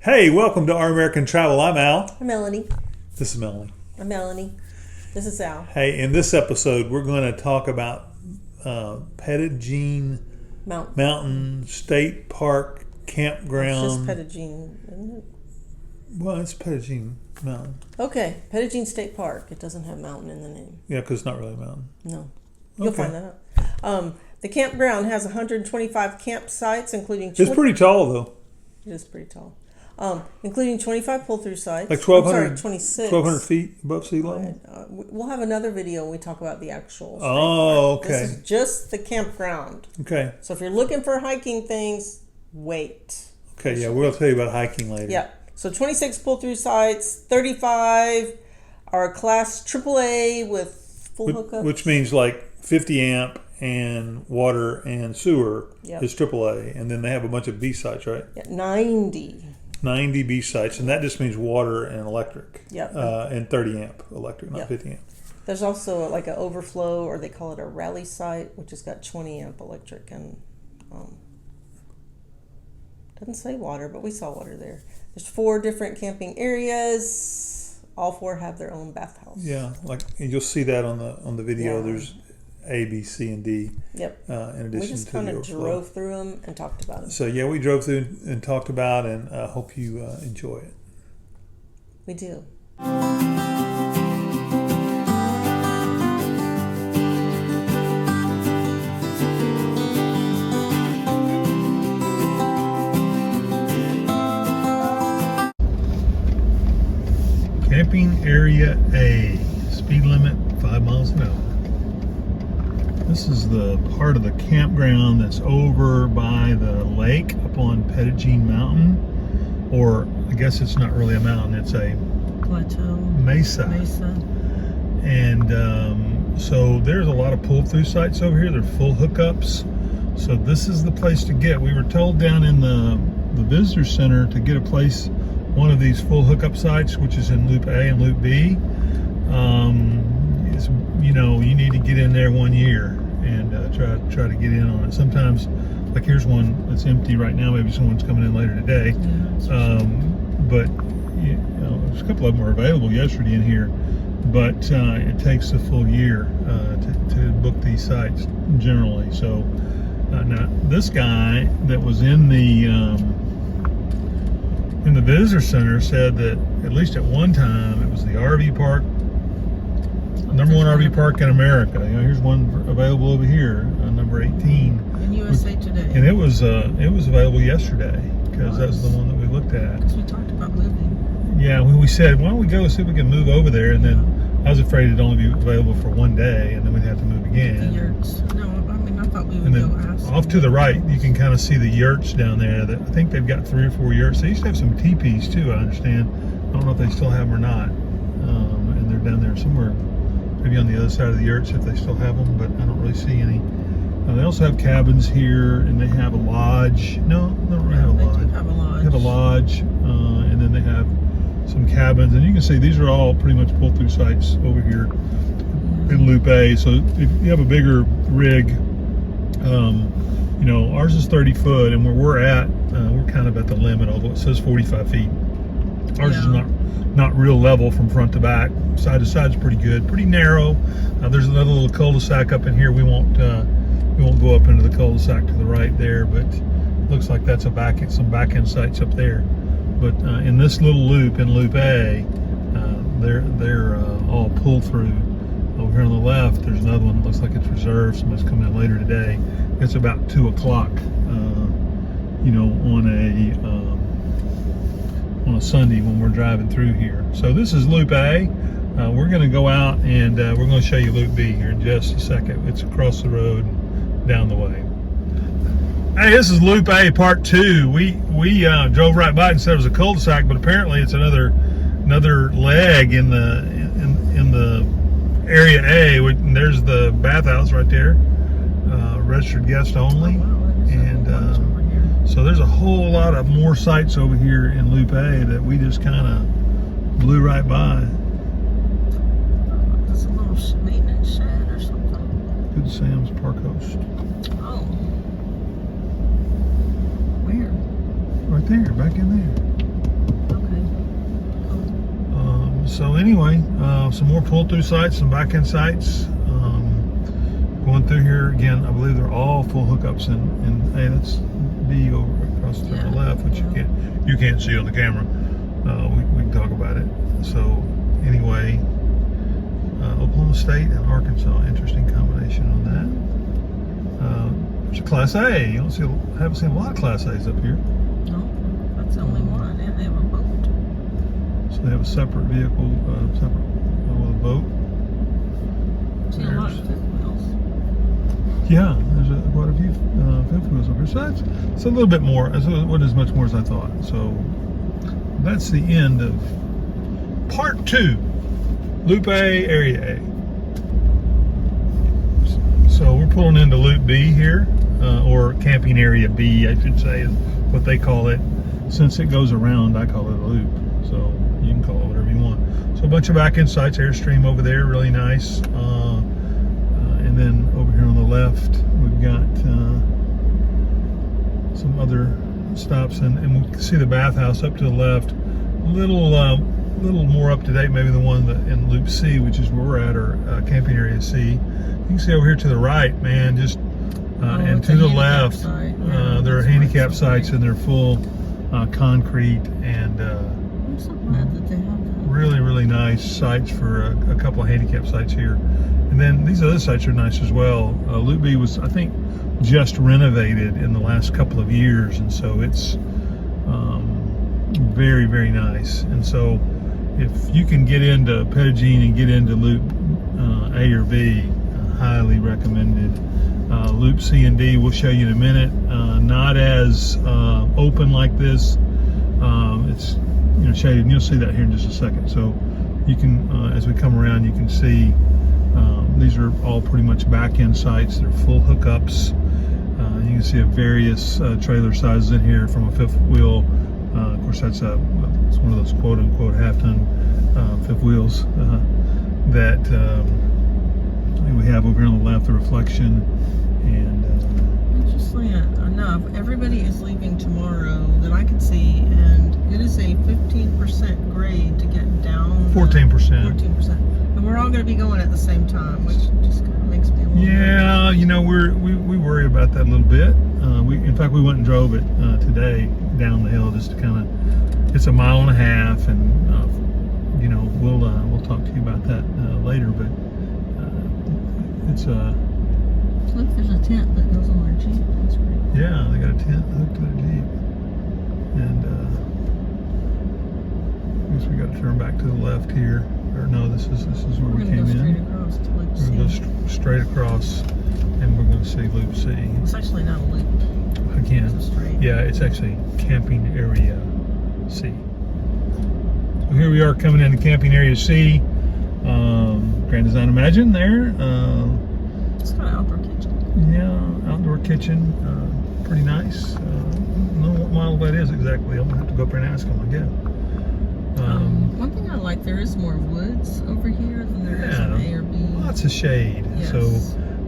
Hey, welcome to Our American Travel. I'm Al. I'm Melanie. This is Melanie. I'm Melanie. This is Al. Hey, in this episode, we're going to talk about Petit Jean Mountain State Park Campground. It's just Petit Jean, isn't it? Well, it's Petit Jean Mountain. Okay, Petit Jean State Park. It doesn't have mountain in the name. Yeah, because it's not really a mountain. No. You'll find that out. The campground has 125 campsites, including... It's pretty tall, though. It is pretty tall. Including 25 pull-through sites. Like 1,200, 26. 1,200 feet above sea level? We'll have another video when we talk about the actual... Oh, okay. This is just the campground. Okay. So if you're looking for hiking things, wait. Okay, yeah, we'll tell you about hiking later. Yeah. So 26 pull-through sites, 35 are class AAA with full hookups. Which means like 50 amp and water and sewer is AAA. And then they have a bunch of B sites, right? Yeah, 90 B sites, and that just means water and electric. Yep. And 30 amp electric, not 50 amp. There's also like an overflow, or they call it a rally site, which has got 20 amp electric and doesn't say water, but we saw water there. There's 4 different camping areas. All 4 have their own bathhouse. Yeah, like you'll see that on the video. Yeah. There's A, B, C, and D. Yep. In addition to we just kind of drove through them and talked about them. So yeah, we drove through and talked about, and hope you enjoy it. We do. Camping Area A, speed limit 5 miles an hour. This is the part of the campground that's over by the lake up on Petit Jean Mountain, or I guess it's not really a mountain, it's a plateau, mesa. And so there's a lot of pull-through sites over here. They're full hookups. So this is the place to get. We were told down in the visitor center to get a place, one of these full hookup sites, which is in Loop A and Loop B. You need to get in there 1 year and try to get in on it. Sometimes, like here's one that's empty right now. Maybe someone's coming in later today. Yeah, but there's a couple of them are available yesterday in here. But it takes a full year to book these sites generally. So now this guy that was in the visitor center said that at least at one time it was the RV park, number 1 RV park in America. Here's one available over here, number 18 in USA Today. And it was available yesterday because that's the one that we looked at. Because we talked about moving. Yeah, we said, why don't we go see if we can move over there, and then I was afraid it'd only be available for 1 day, and then we'd have to move again. The yurts. No, I mean, I thought we would go ask. Off to the right, you can kind of see the yurts down there. I think they've got 3 or 4 yurts. They used to have some teepees too, I understand. I don't know if they still have them or not. And they're down there somewhere, maybe on the other side of the yurts if they still have them, but I don't really see any. They also have cabins here, and they have a lodge. No, they don't really have a lodge. They do have a lodge. They have a lodge, and then they have some cabins, and you can see these are all pretty much pull-through sites over here in Loop A. So if you have a bigger rig, ours is 30 foot, and where we're at, we're kind of at the limit, although it says 45 feet. Ours is not real level from front to back. Side to side is pretty good, pretty narrow. There's another little cul-de-sac up in here. We won't go up into the cul-de-sac to the right there, but it looks like that's some back-end sites up there. But in this little loop, in Loop A, they're all pull through. Over here on the left, there's another one that looks like it's reserved. Somebody's coming in later today. It's about 2 o'clock, on a Sunday when we're driving through here. So this is Loop A. We're going to go out and we're going to show you Loop B here in just a second. It's across the road, down the way. Hey, this is Loop A Part 2. We drove right by it and said it was a cul-de-sac, but apparently it's another leg in the Area A. And there's the bathhouse right there, registered guest only. So there's a whole lot of more sites over here in Loop A that we just kind of blew right by. That's a little maintenance shed or something. Good Sam's Park Host. Oh. Where? Right there, back in there. So anyway, some more pull-through sites, some back-end sites. Going through here again, I believe they're all full hookups, and hey, that's B over across to the left, which you can't see on the camera. We can talk about it. So anyway, Oklahoma State and Arkansas, interesting combination on that. There's a Class A. You haven't seen a lot of Class A's up here. No, that's the only one, and they have a boat. So they have a separate vehicle, separate with a boat. See a lot of fifth wheels. Yeah, there's quite a few fifth wheels over here. So it's a little bit more. It wasn't as much more as I thought. So that's the end of part 2, Loop A, Area A. So we're pulling into Loop B here, or Camping Area B, I should say, is what they call it. Since it goes around, I call it a loop. So you can call it whatever you want. So a bunch of back-end sites, Airstream over there, really nice. And then over here on the left, we've got some other stops, and we can see the bathhouse up to the left. A little more up to date, maybe the one in Loop C, which is where we're at, or Camping Area C. You can see over here to the right, man, just and to the left, there are handicap sites, and they're full concrete, and I'm so glad that they have that. really, really nice sites for a couple of handicap sites here. And then these other sites are nice as well. Loop B was, I think, just renovated in the last couple of years, and so it's very, very nice. And so if you can get into Petit Jean and get into Loop A or B, highly recommended. Loop C and D we'll show you in a minute. Not as open like this. It's shaded, and you'll see that here in just a second. So you can, as we come around, you can see these are all pretty much back-end sites. They're full hookups. You can see various trailer sizes in here from a fifth wheel. Of course, it's one of those quote-unquote half-ton fifth wheels that we have over here on the left, the reflection. And interestingly enough, everybody is leaving tomorrow that I can see, and it is a 15% grade to get down. 14%. 14%. And we're all going to be going at the same time, which just kind of makes me a little nervous. we worry about that a little bit. In fact, we went and drove it today down the hill just to kind of. It's a mile and a half, and we'll talk to you about that later. But it's Look, there's a tent that goes on our Jeep. That's great. Yeah, they got a tent hooked to their Jeep, and I guess we got to turn back to the left here. Or no, this is where we came in. We're going to go straight across to Loop C. We're going to go straight across, and we're going to see Loop C. It's actually not a loop. Again, It's a straight. yeah, it's actually Camping Area C. So here we are coming into Camping Area C. Grand Design Imagine there. It's got an outdoor kitchen. Yeah, outdoor kitchen. Pretty nice. I don't know what model that is exactly. I'm going to have to go up there and ask them, I guess. One thing I like, there is more woods over here than there is in A or B. Lots of shade. Yes. So,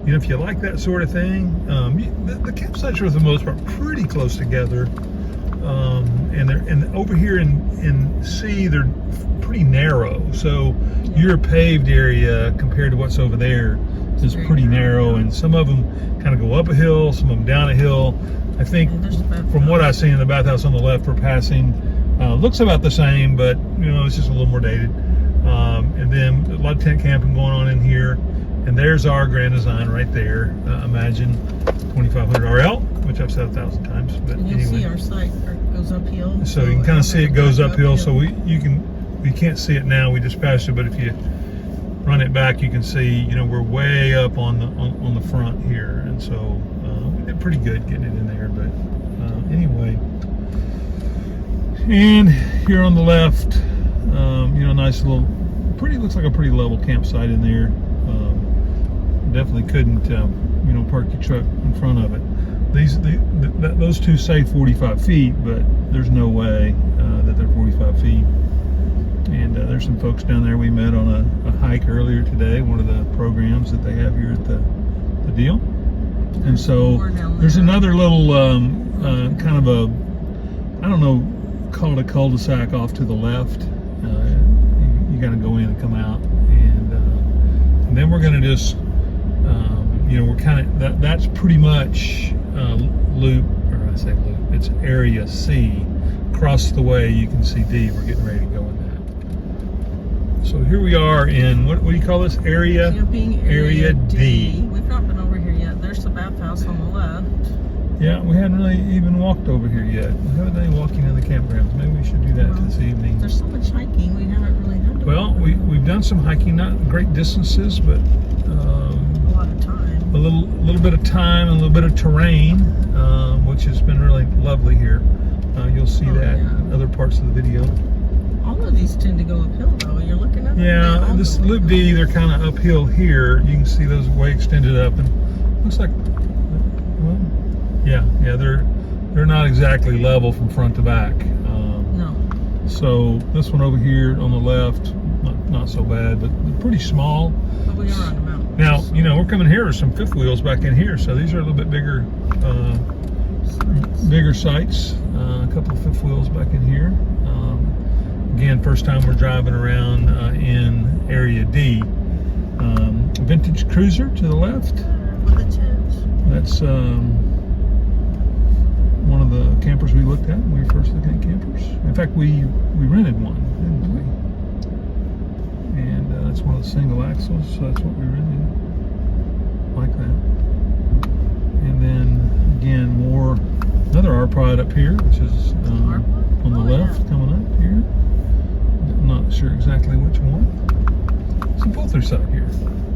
if you like that sort of thing, the campsites are for the most part pretty close together. And over here in C, they're pretty narrow. So your paved area compared to what's over there is pretty narrow, and some of them kind of go up a hill, some of them down a hill. I think from what I see in the bathhouse on the left we're passing, looks about the same, but it's just a little more dated. And then a lot of tent camping going on in here, and there's our Grand Design right there. Imagine 2500 RL, which I've said 1,000 times. But and you'll anyway, see our site goes uphill. so you can kind of see it goes uphill. So we can't see it now. We just passed it, but if you run it back, you can see we're way up on the front here, and so we did pretty good getting it in there. But anyway, and here on the left, nice little, looks like a pretty level campsite in there. Definitely couldn't park your truck in front of it. Those two say 45 feet, but there's no way that they're 45 feet. And there's some folks down there we met on a hike earlier today, one of the programs that they have here at the deal. And so there's another little kind of a, I don't know, call it a cul-de-sac off to the left. You you got to go in and come out, and then we're going to just, we're kind of that's pretty much loop, or I say loop. It's area C. Across the way, you can see D. We're getting ready to go in that. So here we are in what do you call this area? Camping area D. We've not been over here yet. There's the bathhouse on the left. Yeah, we hadn't really even walked over here yet. We haven't done any walking in the campgrounds. Maybe we should do that this evening. There's so much hiking, we haven't really done. Well, we've done some hiking, not great distances, but a lot of time. A little bit of time and a little bit of terrain, which has been really lovely here. You'll see that in other parts of the video. All of these tend to go uphill, though. You're looking at them. Yeah, this Loop D, they're kind of uphill here. You can see those way extended up, and looks like, well, yeah, they're not exactly level from front to back. No. So this one over here on the left, not so bad, but pretty small. But we are on a mountain. Now, we're coming here with some fifth wheels back in here, so these are a little bit bigger, bigger sites. A couple of fifth wheels back in here. Again, first time we're driving around in area D. Vintage cruiser to the left. With a tent. That's one of the campers we looked at when we were first looking at campers. In fact, we rented one, didn't we? And that's one of the single axles, so that's what we rented. Like that. And then again, another R-Pod up here, which is on the left, coming up here. I'm not sure exactly which one. Some pull-through site here.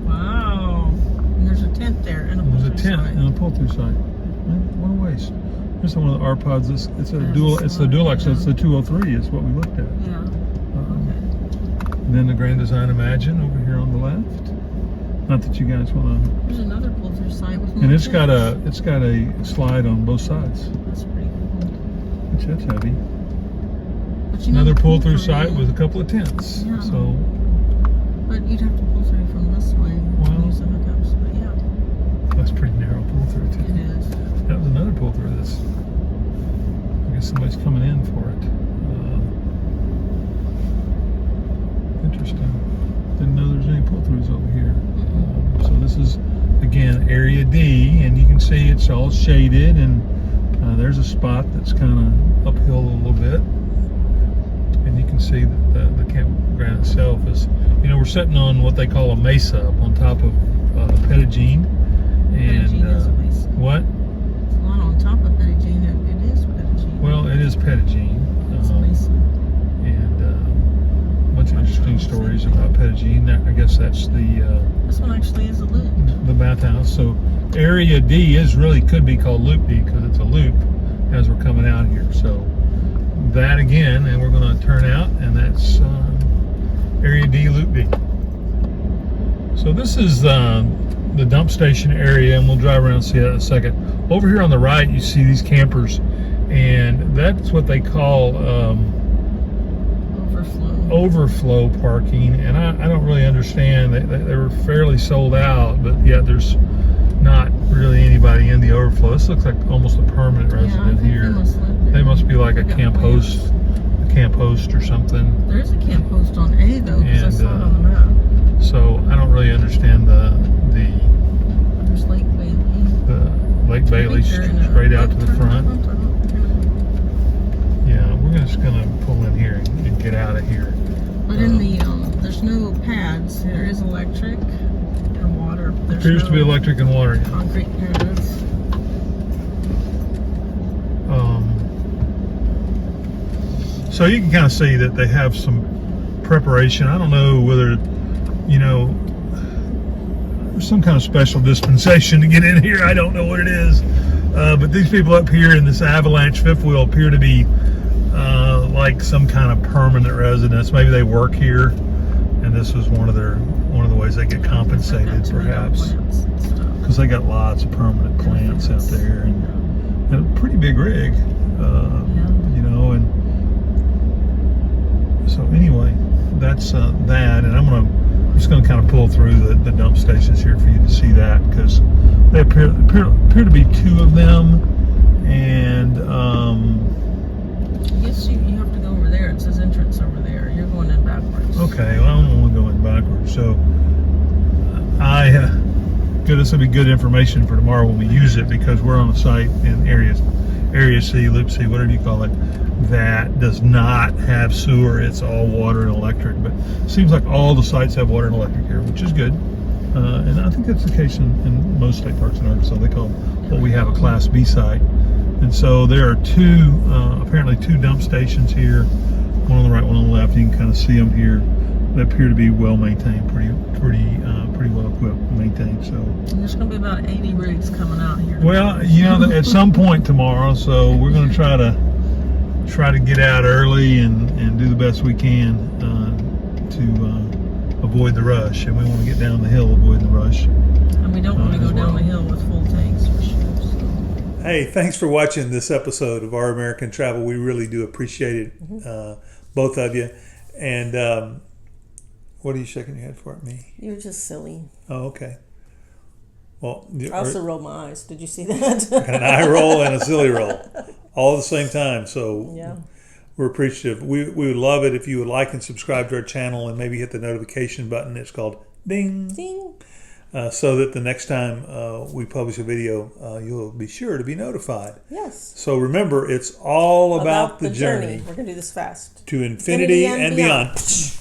Wow. And there's a tent there and a pull-through site. There's a tent and a pull-through site. What a waste. Here's one of the R-Pods. It's the dual axle. It's the 203 is what we looked at. Yeah. And then the Grand Design Imagine over here on the left. Not that you guys want to. There's another pull-through site with more And it's got tents. a slide on both sides. That's pretty cool. Which that's heavy. But Another pull-through site with a couple of tents. Yeah. So. But you'd have to pull through from this way to use the hookups. But yeah. That's pretty narrow pull-through too. It is. That was another pull-through. I guess somebody's coming in for it. Interesting. Didn't know there's any pull-throughs over here. So this is, again, area D, and you can see it's all shaded, and there's a spot that's kind of uphill a little bit. And you can see that the campground itself is, we're sitting on what they call a mesa up on top of Petit Jean. And Petit Jean is a mesa. What? It's not on top of Petit Jean. It is Petit Jean. Well, it is Petit Jean. It's a mesa. And a bunch of interesting stories about Petit Jean. I guess that's this one actually is a loop. The bathhouse. So area D could be called Loop D because it's a loop as we're coming out here. So that again, and we're going to turn out, and that's area D, Loop D. So this is the dump station area, and we'll drive around and see that in a second. Over here on the right, you see these campers, and that's what they call overflow parking, and I don't really understand. They were fairly sold out, but yet there's not really anybody in the overflow. This looks like almost a permanent resident here. They must be like a camp host or something. There is a camp host on A though, because I saw it on the map. So I don't really understand There's Lake Bailey. The Lake Bailey straight out to the front. Yeah, we're just gonna pull in here and get out of here. But in the there's no pads. There is electric and water. Appears to be electric and water. Concrete pads. So you can kind of see that they have some preparation. I don't know whether, there's some kind of special dispensation to get in here. I don't know what it is. But these people up here in this avalanche fifth wheel appear to be like some kind of permanent residence. Maybe they work here, and this was one of the ways they get compensated, perhaps, because they got lots of permanent plants out there, and a pretty big rig, and so anyway, that's that, and I'm just going to kind of pull through the dump stations here for you to see that, because they appear to be two of them, and I guess you have to go over there. It says entrance over there. You're going in backwards. okay, well, Park. So this will be good information for tomorrow when we use it, because we're on a site in Area C, Loop C, whatever you call it, that does not have sewer. It's all water and electric. But it seems like all the sites have water and electric here, which is good. And I think that's the case in most state parks in Arkansas. They call what we have a Class B site. And so there are apparently two dump stations here, one on the right, one on the left. You can kind of see them here. They appear to be well maintained, pretty well equipped, maintained. So And there's going to be about 80 rigs coming out here. well, at some point tomorrow, so we're going to try to get out early and do the best we can to avoid the rush, and we want to get down the hill avoiding the rush. And we don't want to go as down well. the hill with full tanks for sure. So. Hey, thanks for watching this episode of Our American Travel. We really do appreciate it, both of you. And what are you shaking your head for at me? You were just silly. Oh, okay. Well, I also rolled my eyes. Did you see that? an eye roll and a silly roll, all at the same time. So Yeah. we're appreciative. We would love it if you would like and subscribe to our channel, and maybe hit the notification button. It's called ding, Ding. so that the next time we publish a video, you'll be sure to be notified. Yes. So remember, it's all about the journey We're going to do this fast. to infinity and beyond. beyond.